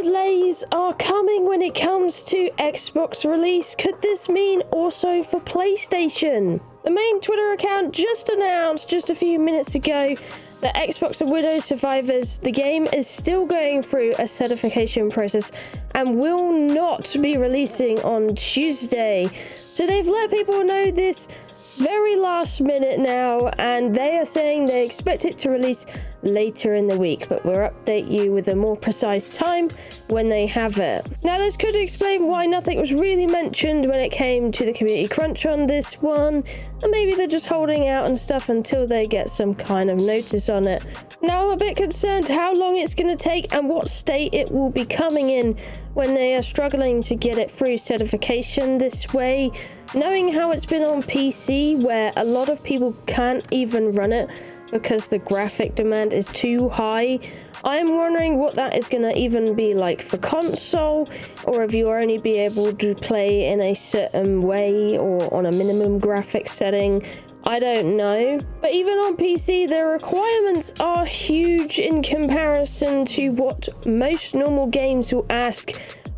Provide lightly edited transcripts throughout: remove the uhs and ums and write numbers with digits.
delays are coming when it comes to Xbox release. Could this mean also for PlayStation? The main Twitter account just announced just a few minutes ago that Xbox and Windows Survivors, the game is still going through a certification process and will not be releasing on Tuesday. So they've let people know this very last minute now, and they are saying they expect it to release later in the week, but we'll update you with a more precise time when they have it. Now, this could explain why nothing was really mentioned when it came to the community crunch on this one, and maybe they're just holding out and stuff until they get some kind of notice on it. Now, I'm a bit concerned how long it's going to take and what state it will be coming in when they are struggling to get it through certification this way. Knowing how it's been on PC, where a lot of people can't even run it because the graphic demand is too high, I'm wondering what that is going to even be like for console, or if you only be able to play in a certain way or on a minimum graphic setting. I don't know. But even on PC, the requirements are huge in comparison to what most normal games will ask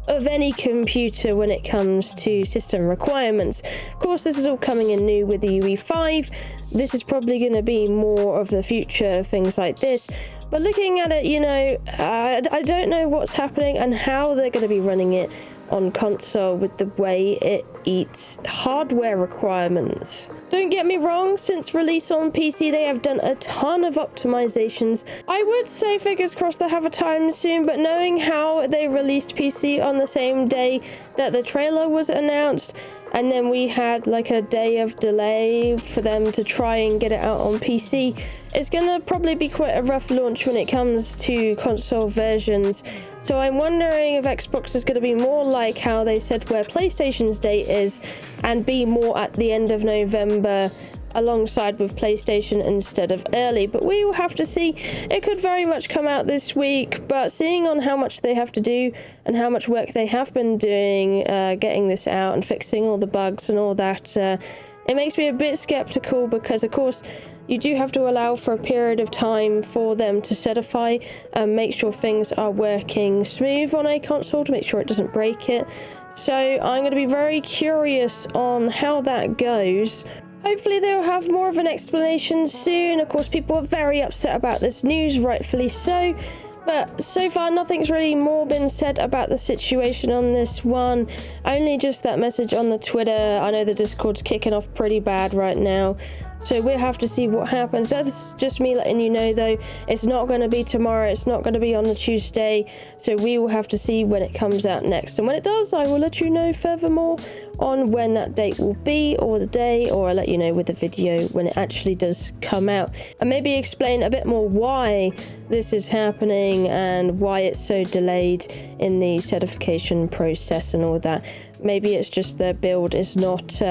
of any computer when it comes to system requirements. Of course, this is all coming in new with the UE5. This is probably going to be more of the future, things like this. But looking at it, you know, I don't know what's happening and how they're going to be running it on console with the way it eats hardware requirements. Don't get me wrong, since release on PC they have done a ton of optimizations. I would say fingers crossed they have a time soon, but knowing how they released PC on the same day that the trailer was announced, and then we had like a day of delay for them to try and get it out on PC, it's gonna probably be quite a rough launch when it comes to console versions. So I'm wondering if Xbox is going to be more like how they said where PlayStation's date is, and be more at the end of November alongside with PlayStation instead of early. But we will have to see. It could very much come out this week, but seeing on how much they have to do and how much work they have been doing getting this out and fixing all the bugs and all that, it makes me a bit skeptical, because of course you do have to allow for a period of time for them to certify and make sure things are working smooth on a console to make sure it doesn't break it. So I'm going to be very curious on how that goes. Hopefully they'll have more of an explanation soon. Of course, people are very upset about this news, rightfully so. But so far, nothing's really more been said about the situation on this one. Only just that message on the Twitter. I know the Discord's kicking off pretty bad right now, so we'll have to see what happens. That's just me letting you know, though. It's not going to be tomorrow. It's not going to be on the Tuesday. So we will have to see when it comes out next. And when it does, I will let you know furthermore on when that date will be, or the day, or I'll let you know with the video when it actually does come out. And maybe explain a bit more why this is happening and why it's so delayed in the certification process and all that. Maybe it's just their build is not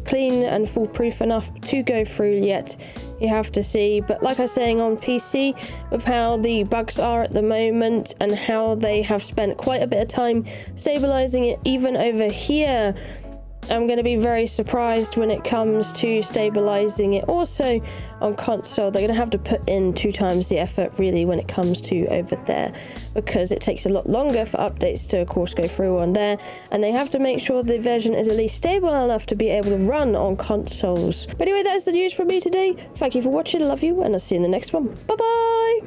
clean and foolproof enough to go through yet. You have to see. But like I was saying, on PC, with how the bugs are at the moment and how they have spent quite a bit of time stabilizing it even over here, I'm going to be very surprised when it comes to stabilizing it also on console. They're going to have to put in 2 times the effort really when it comes to over there, because it takes a lot longer for updates to of course go through on there, and they have to make sure the version is at least stable enough to be able to run on consoles. But anyway, that is the news from me today. Thank you for watching. I love you, and I'll see you in the next one. Bye bye.